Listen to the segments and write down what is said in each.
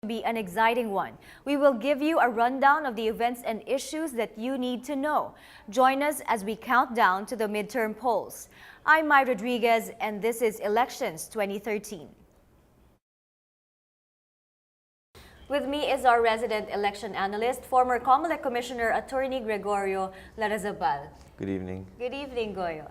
Be an exciting one. We will give you a rundown of the events and issues that you need to know. Join us as we count down to the midterm polls. I'm Mai Rodriguez, and this is Elections 2013. With me is our resident election analyst, former COMELEC Commissioner Attorney Gregorio Larrazabal. Good evening. Good evening, Goyo.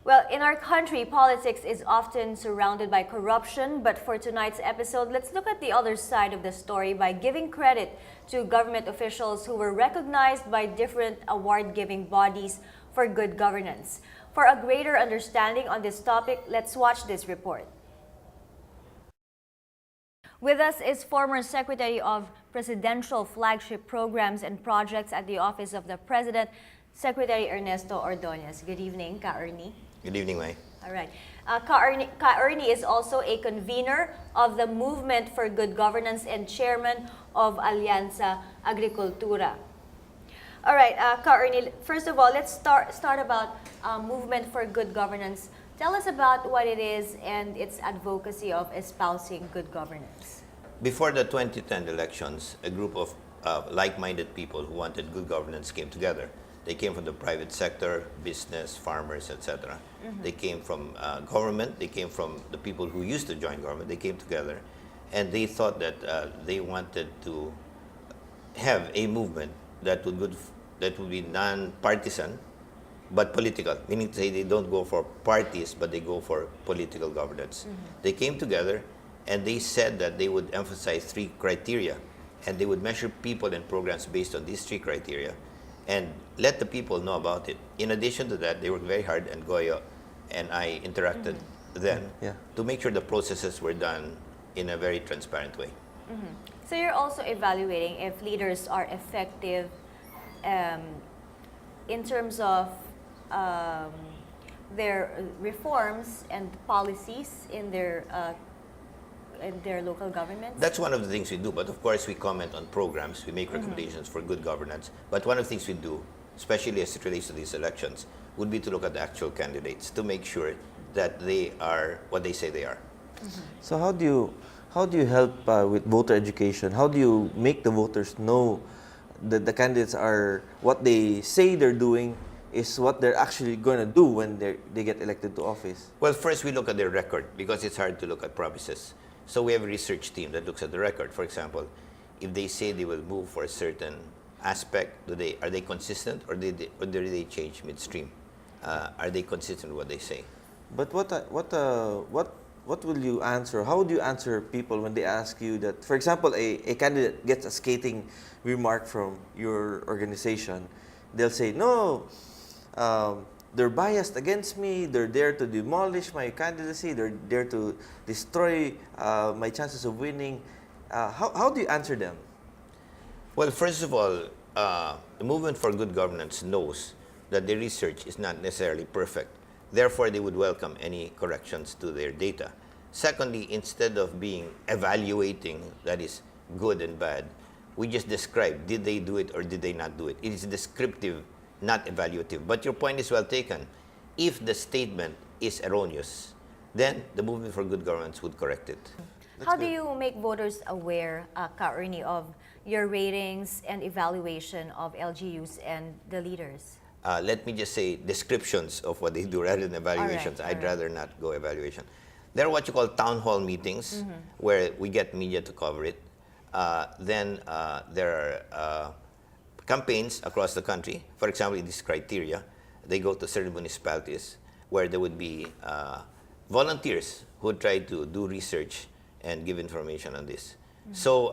Well, in our country, politics is often surrounded by corruption, but for tonight's episode, let's look at the other side of the story by giving credit to government officials who were recognized by different award-giving bodies for good governance. For a greater understanding on this topic, let's watch this report. With us is former Secretary of Presidential Flagship Programs and Projects at the Office of the President, Secretary Ernesto Ordonez. Good evening, Ka-Ernie. Good evening, Mai. All right. Ka-Ernie is also a convener of the Movement for Good Governance and chairman of Alianza Agricultura. All right, Ka-Ernie, first of all, let's start about Movement for Good Governance. Tell us about what it is and its advocacy of espousing good governance. Before the 2010 elections, a group of like-minded people who wanted good governance came together. They came from the private sector, business, farmers, etc. They came from government. They came from the people who used to join government. They came together, and they thought that they wanted to have a movement that would be non-partisan, but political. Meaning to say they don't go for parties, but they go for political governance. They came together, and they said that they would emphasize 3 criteria, and they would measure people and programs based on these 3 criteria, and let the people know about it. In addition to that, they worked very hard, and Goyo and I interacted then to make sure the processes were done in a very transparent way. So you're also evaluating if leaders are effective in terms of their reforms and policies in their local governments? That's one of the things we do, but of course we comment on programs, we make recommendations for good governance. But one of the things we do, especially as it relates to these elections, would be to look at the actual candidates to make sure that they are what they say they are. So how do you help with voter education? How do you make the voters know that the candidates are what they say they're doing is what they're actually going to do when they get elected to office? Well, first we look at their record because it's hard to look at promises. So we have a research team that looks at the record. For example, if they say they will move for a certain aspect, are they consistent, or do they change midstream? Are they consistent with what they say? But what will you answer? How would you answer people when they ask you that, for example, a candidate gets a scathing remark from your organization? They'll say, no, they're biased against me, they're there to demolish my candidacy, they're there to destroy my chances of winning. How do you answer them? Well, first of all, the Movement for Good Governance knows that the research is not necessarily perfect. Therefore, they would welcome any corrections to their data. Secondly, instead of evaluating that is good and bad, we just describe, did they do it or did they not do it? It is descriptive, not evaluative. But your point is well taken. If the statement is erroneous, then the Movement for Good Governance would correct it. How do you make voters aware, Ka-Ernie, of your ratings and evaluation of LGUs and the leaders? Let me just say descriptions of what they do rather than evaluations. I'd rather not go evaluation. There are what you call town hall meetings where we get media to cover it. Then there are campaigns across the country. For example, in this criteria, they go to certain municipalities where there would be volunteers who would try to do research and give information on this. So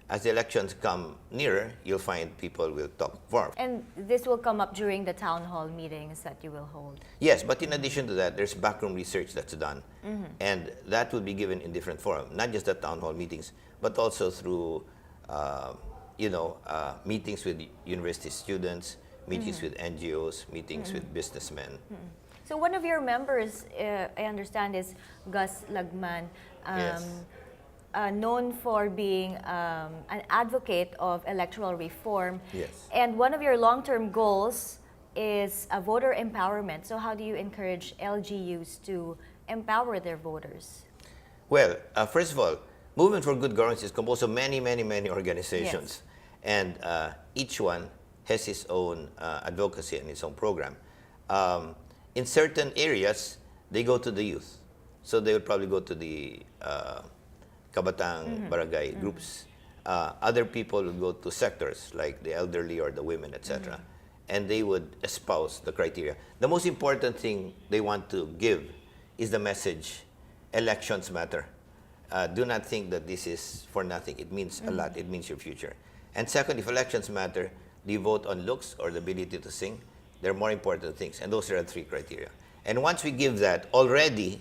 as the elections come nearer, you'll find people will talk more. And this will come up during the town hall meetings that you will hold? Yes, but in addition to that, there's backroom research that's done. And that will be given in different forums, not just the town hall meetings, but also through meetings with university students, meetings with NGOs, meetings with businessmen. So one of your members, I understand, is Gus Lagman. Yes. Known for being an advocate of electoral reform. Yes. And one of your long-term goals is voter empowerment. So how do you encourage LGUs to empower their voters? Well, first of all, Movement for Good Governance is composed of many, many, many organizations. And each one has its own advocacy and its own program. In certain areas, they go to the youth. So they would probably go to the Kabatang barangay groups. Other people would go to sectors like the elderly or the women, etc. And they would espouse the criteria. The most important thing they want to give is the message, elections matter. Do not think that this is for nothing. It means a lot. It means your future. And second, if elections matter, do you vote on looks or the ability to sing? There are more important things. And those are the three criteria. And once we give that, already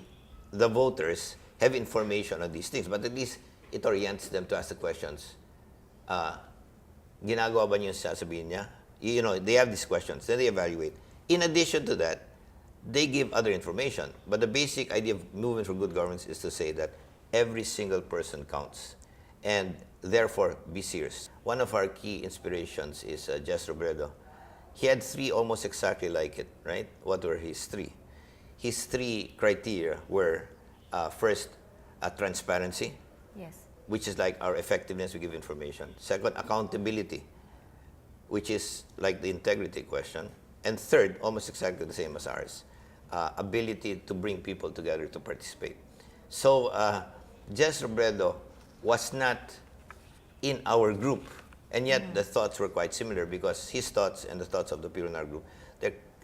the voters have information on these things. But at least it orients them to ask the questions. Ginagawa ba niyo yung sasabihin niya? You know, they have these questions. Then they evaluate. In addition to that, they give other information. But the basic idea of Movement for Good Governance is to say that every single person counts. And therefore, be serious. One of our key inspirations is Jess Robredo. He had three almost exactly like it, right? What were his three? His three criteria were, first, transparency, Yes. which is like our effectiveness, we give information. Second, accountability, which is like the integrity question. And third, almost exactly the same as ours, ability to bring people together to participate. So Jess Robredo was not in our group, and yet the thoughts were quite similar because his thoughts and the thoughts of the people in our group,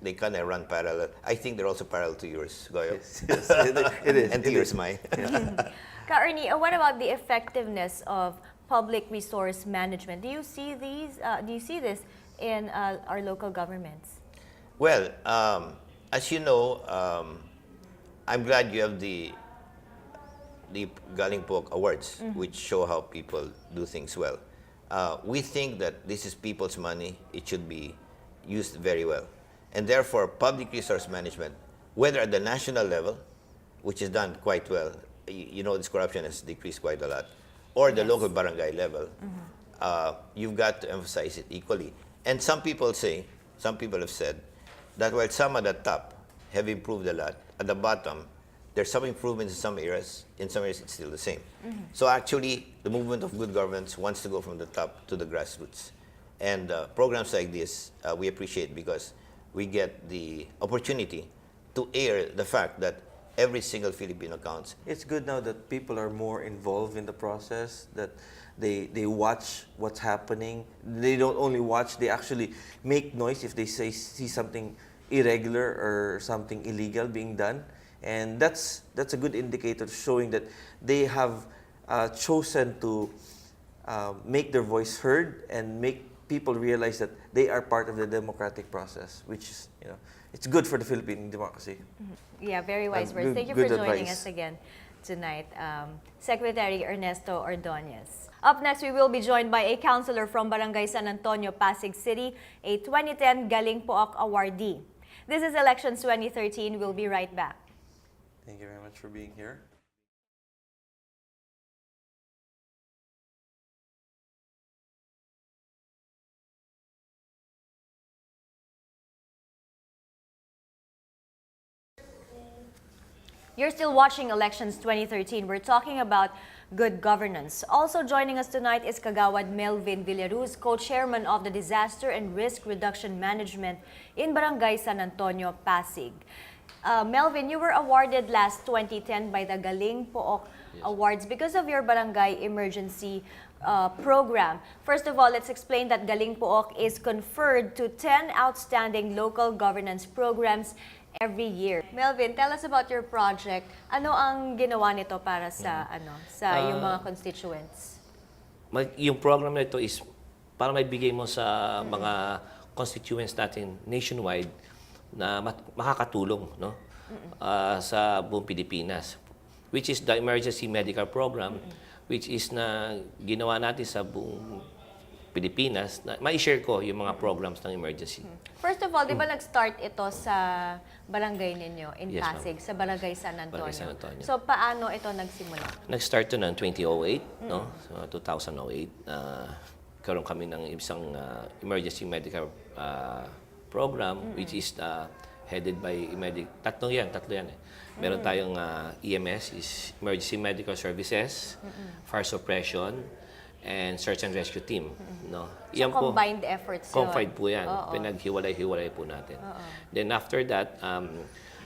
they kind of run parallel. I think they're also parallel to yours, Goyo. Yes, it is. And to yours, Mai. Ka-Ernie, what about the effectiveness of public resource management? Do you see these? Do you see this in our local governments? Well, as you know, I'm glad you have the Galing Po Awards, which show how people do things well. We think that this is people's money. It should be used very well. And therefore, public resource management, whether at the national level, which is done quite well, you know this corruption has decreased quite a lot, or the local barangay level, you've got to emphasize it equally. And some people have said, that while some at the top have improved a lot, at the bottom, there's some improvements in some areas it's still the same. So actually, the movement of good governance wants to go from the top to the grassroots. And programs like this, we appreciate because we get the opportunity to air the fact that every single Filipino counts. It's good now that people are more involved in the process, that they watch what's happening. They don't only watch, they actually make noise if they see something irregular or something illegal being done. And that's a good indicator showing that they have chosen to make their voice heard and make people realize that they are part of the democratic process, which is, it's good for the Philippine democracy. Yeah, very wise words. Good- Thank you for good joining advice. us again tonight, Secretary Ernesto Ordonez. Up next, we will be joined by a councilor from Barangay San Antonio, Pasig City, a 2010 Galing Pook awardee. This is Elections 2013. We'll be right back. Thank you very much for being here. You're still watching Elections 2013. We're talking about good governance. Also joining us tonight is Kagawad Melvin Villaruz, co-chairman of the Disaster and Risk Reduction Management in Barangay San Antonio, Pasig. Melvin, you were awarded last 2010 by the Galing Pook Awards because of your barangay emergency program. First of all, let's explain that Galing Pook is conferred to 10 outstanding local governance programs every year. Melvin, tell us about your project. Ano ang ginawa nito para sa yung mga constituents? Yung program na ito is para maibigay mo sa mga constituents natin nationwide na makakatulong, no? Sa buong Pilipinas, which is the emergency medical program, which is na ginawa natin sa buong Pilipinas. Na mai-share ko yung mga programs ng emergency. First of all, di ba nag-start ito sa barangay ninyo in Yes, Pasig, sa Barangay San Antonio? Barangay San Antonio. So, paano ito nagsimula? Nag-start to noong 2008, no? So, 2008, karoon kami ng isang emergency medical program, which is headed by tatlo yan eh. Meron tayong EMS, is Emergency Medical Services, Fire Suppression, and Search and Rescue Team. No? So, combined efforts yun. Combined po yan. Pinaghiwalay-hiwalay po natin. Then after that,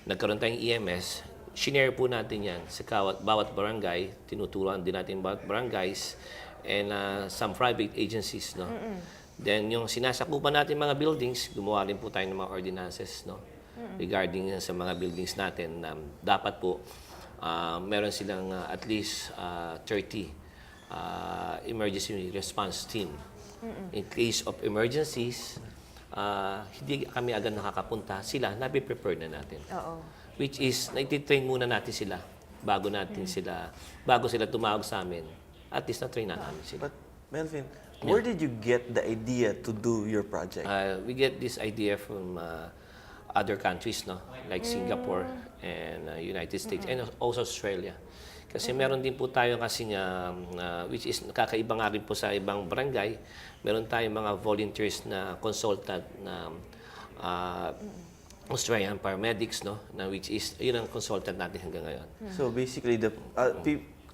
nagkaroon tayong EMS, shinare po natin yan sa bawat barangay, tinuturuan din natin bawat barangays, and some private agencies. No? Then yung sinasakupan natin mga buildings, gumawa rin po tayo ng mga ordinances, no? Regarding sa mga buildings natin, dapat po meron silang at least 30 emergency response team. In case of emergencies, hindi kami agad nakakapunta, sila, nabi-prepare na natin. Oo. Which is, naititrain muna natin sila bago sila tumawag sa amin. At least na-train na namin sila. But Melvin, where did you get the idea to do your project? We get this idea from other countries, no? Like Singapore and United States and also Australia. Kasi meron din po tayo kasi which is nakakaiba nga rin po sa ibang barangay, meron tayong mga volunteers na consultant na Australian paramedics, no? Na which is, yun ang consultant natin hanggang ngayon. So basically, the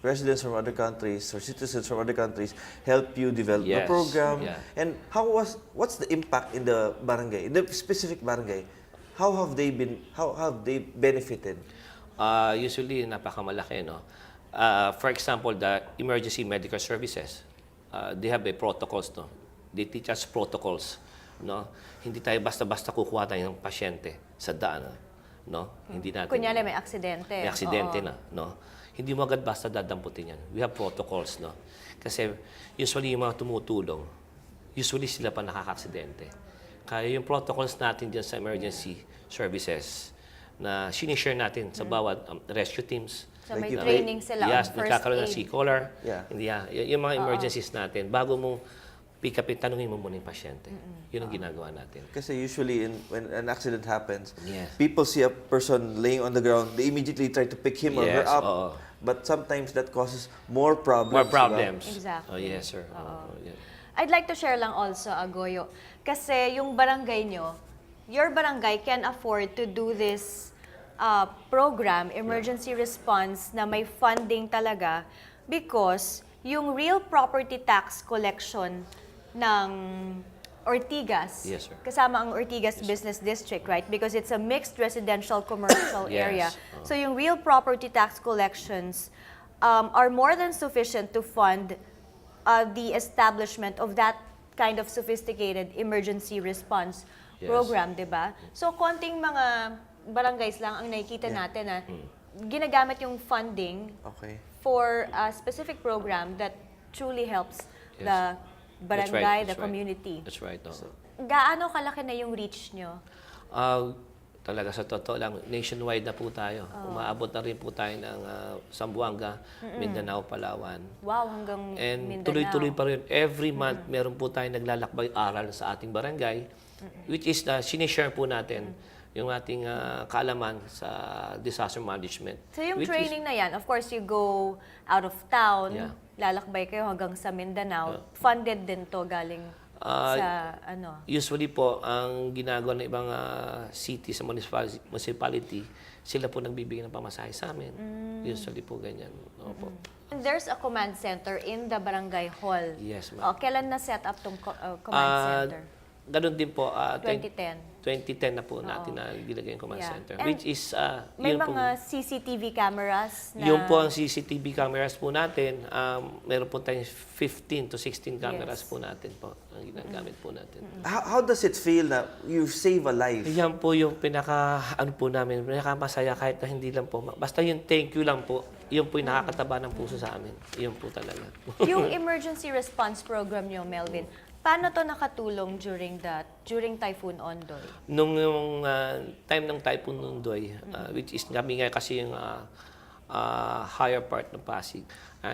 residents from other countries or citizens from other countries help you develop the Yes, program. yeah. And what's the impact in the barangay, in the specific barangay? How have they benefited? Usually, napakamalaki, no? For example, the emergency medical services, they have a protocols, no? They teach us protocols, no? Hindi tayo basta-basta kukuha tayo ng pasyente sa daan, no? Hindi natin. Kunyari may aksidente. May aksidente Oo. na, no? Hindi mo agad basta dadamputin yan. We have protocols, no? Kasi usually yung mga tumutulong, usually sila pa nakaka-aksidente. Kaya yung protocols natin dyan sa emergency services na sinishare natin sa bawat rescue teams. So Like may you- training sila Yes, on first nagkakaroon ng aid. C-collar. Yeah. Yung mga emergencies natin, bago mo pick upin, tanungin mo muna yung pasyente. Yun ang ginagawa natin. Kasi usually when an accident happens, Yes. people see a person laying on the ground, they immediately try to pick him or her Yes, up. oo. But sometimes that causes more problems. More diba? problems. Exactly. Oh, yes, sir. Yeah. I'd like to share lang also, Agoyo, kasi yung barangay nyo, your barangay can afford to do this program, emergency response, na may funding talaga because yung real property tax collection ng Ortigas, Yes, sir. kasama ang Ortigas Business District, right? Because it's a mixed residential commercial Yes. area. So yung real property tax collections are more than sufficient to fund the establishment of that kind of sophisticated emergency response Yes. program, di ba? So konting mga barangays lang ang nakikita Yeah. natin na ginagamit yung funding Okay. for a specific program that truly helps Yes. the That's barangay, right, the that's right. community. That's right. Oh. Gaano kalaki na yung reach nyo? Talaga sa totoo lang, nationwide na po tayo. Umaabot na rin po tayo ng Zamboanga, Mindanao, Palawan. Wow, hanggang And Mindanao. tuloy-tuloy pa rin. Every month, meron po tayo naglalakbay aral sa ating barangay, which is na sinishare po natin yung ating kaalaman sa disaster management. So yung which training na yan, of course you go out of town, Yeah. lalakbay kayo hanggang sa Mindanao. Funded din to galing sa ano. Usually po, ang ginagawa ng ibang city sa municipality, sila po nagbibigay ng pamasahe sa amin. Usually po ganyan. Opo. And there's a command center in the barangay hall. Yes, ma'am. Kailan na set up tong command center? Ganun din po. 2010. 2010 na po natin na gilagay yung command Yeah. center. And Which is, May yun po, mga CCTV cameras na... yung po ang CCTV cameras po natin, meron po tayong 15 to 16 cameras Yes. po natin po, ang ginagamit po natin. How does it feel na you save a life? Yan po yung ano po namin, pinakamasaya kahit na hindi lang po. Basta yung thank you lang po, yun po yung nakakataba ng puso sa amin. Yun po talaga. Yung emergency response program nyo, Melvin, paano to nakatulong during Typhoon Ondoy? Nung time ng Typhoon Nundoy, which is kami nga kasi yung higher part ng Pasig,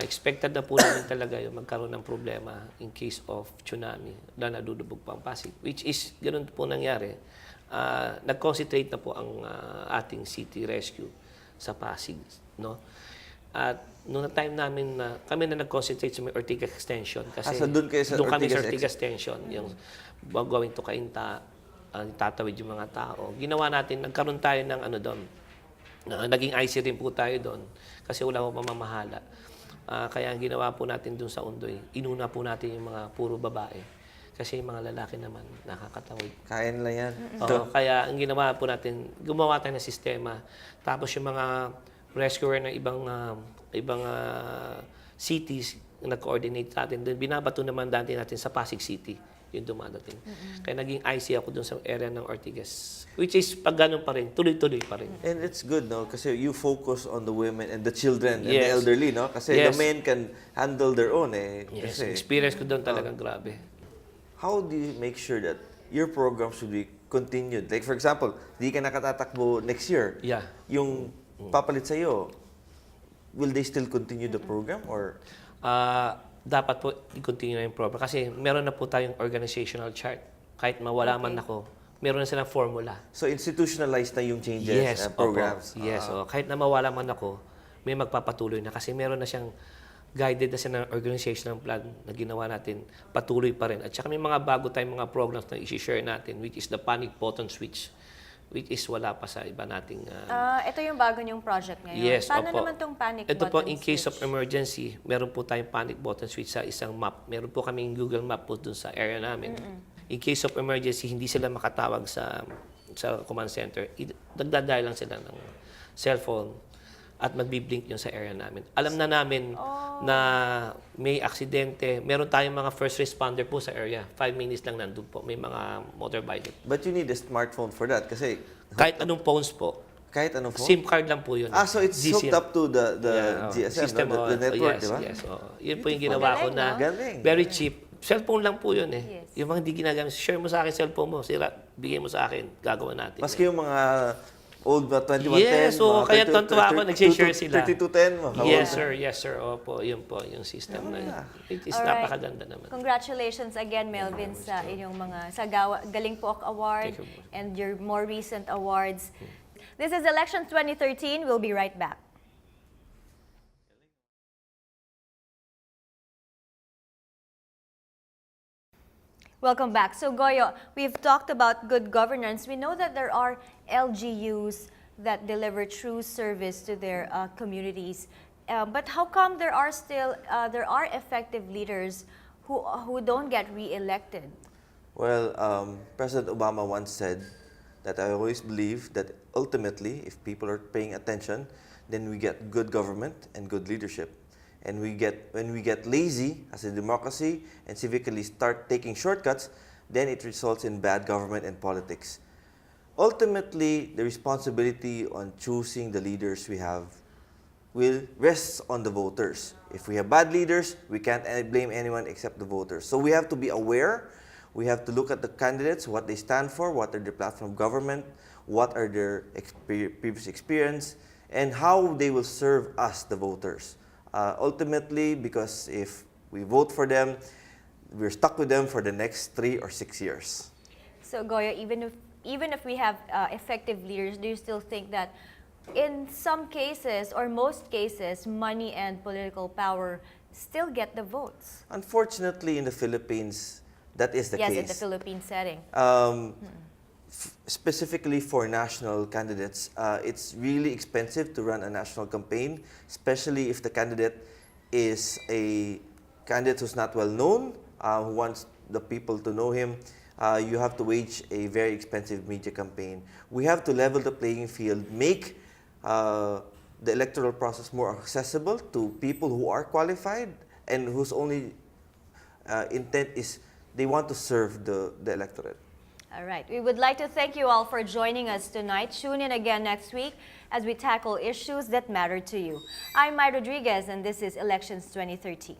expected na po namin talaga yung magkaroon ng problema in case of tsunami na nadudubog pa ang Pasig. Which is, ganun po nangyari. Nag-concentrate na po ang ating city rescue sa Pasig. No? At noong time namin na kami na nag-concentrate sa may Ortigas Extension kasi So doon kayo sa doon kami sa Ortigas Ortigas Extension, yung going to Cainta, tatawid yung mga tao. Ginawa natin, nagkaroon tayo ng ano doon, naging IC rin po tayo doon kasi wala po pamamahala. Kaya ang ginawa po natin doon sa Undoy, inuna po natin yung mga puro babae. Kasi yung mga lalaki naman, nakakatawid. Kaya nila yan. Oo, kaya ang ginawa po natin, gumawa tayo ng sistema. Tapos yung mga rescuer ng ibang cities, nag-coordinate natin. Then binabato naman dati natin sa Pasig City, yung dumadating. Kaya naging IC ako dun sa area ng Ortigas. Which is, pag ganun pa rin, tuloy-tuloy pa rin. And it's good, no? Kasi you focus on the women and the children and the Yes. elderly, no? Kasi the Yes. men can handle their own, eh. Yes, Kasi, experience ko doon talagang grabe. how do you make sure that your program should be continued? Like, for example, di ka nakatatakbo next year. Yeah. Yung papalit sa'yo, will they still continue the program or... Dapat po i-continue na yung program. Kasi meron na po tayong organizational chart. Kahit mawala man ako, meron na silang formula. So, institutionalized na yung changes and programs? Opo. Yes, kahit na mawala man ako, may magpapatuloy na. Kasi meron na siyang guided na siya ng organizational plan na ginawa natin, patuloy pa rin. At saka may mga bago tayong mga programs na i-share natin, which is the panic button switch, which is wala pa sa iba nating... Ito yung bago niyong project ngayon. Yes, Paano opo. naman tong panic Ito po, button in case of switch? emergency, meron po tayong panic button switch sa isang map. Meron po kaming Google Map po dun sa area namin. In case of emergency, hindi sila makatawag sa command center. Nagdadial lang sila ng cellphone at magbiblink yun sa area namin. Alam na namin na may aksidente. Meron tayong mga first responder po sa area. 5 minutes lang nandun po. May mga motorbike. But you need a smartphone for that kasi Kahit anong phones po. kahit anong phone? SIM card lang po yun. So it's hooked GSM. up to the Yeah, GSM, system, no? the network, yes, di ba? Yes, Yun po yung ginawa ko Galing, na no? Galing. very cheap. Cellphone lang po yun eh. Yes. Yung mga hindi ginagamit, share mo sa akin cellphone mo, sira, bigay mo sa akin, gagawa natin. Maski yung mga old na 2110, Yes, so mga kaya 32 tontuwa ako, nag-share sila. 3210 mo. Yes sir, opo, yun po, yung system na yun. It is Alright. napakaganda naman. Congratulations again, Melvin, sa inyong mga Galing po Award Thank you. and your more recent awards. This is Elections 2013. We'll be right back. Welcome back. So Goyo, we've talked about good governance. We know that there are LGUs that deliver true service to their communities. But how come there are still effective leaders who don't get re-elected? Well, President Obama once said that I always believe that ultimately, if people are paying attention, then we get good government and good leadership. And when we get lazy as a democracy and civically start taking shortcuts, then it results in bad government and politics. Ultimately, the responsibility on choosing the leaders we have will rest on the voters. If we have bad leaders, we can't blame anyone except the voters. So we have to be aware. We have to look at the candidates, what they stand for, what are their platform of government, what are their previous experience, and how they will serve us, the voters. Ultimately, because if we vote for them, we're stuck with them for the next 3 or 6 years. So Goyo, even if we have effective leaders, do you still think that in some cases or most cases, money and political power still get the votes? Unfortunately, in the Philippines, that is the Yes, case. in the Philippine setting. Specifically for national candidates, it's really expensive to run a national campaign, especially if the candidate is a candidate who's not well known, who wants the people to know him. You have to wage a very expensive media campaign. We have to level the playing field, make the electoral process more accessible to people who are qualified and whose only intent is they want to serve the electorate. All right. We would like to thank you all for joining us tonight. Tune in again next week as we tackle issues that matter to you. I'm Mai Rodriguez, and this is Elections 2013.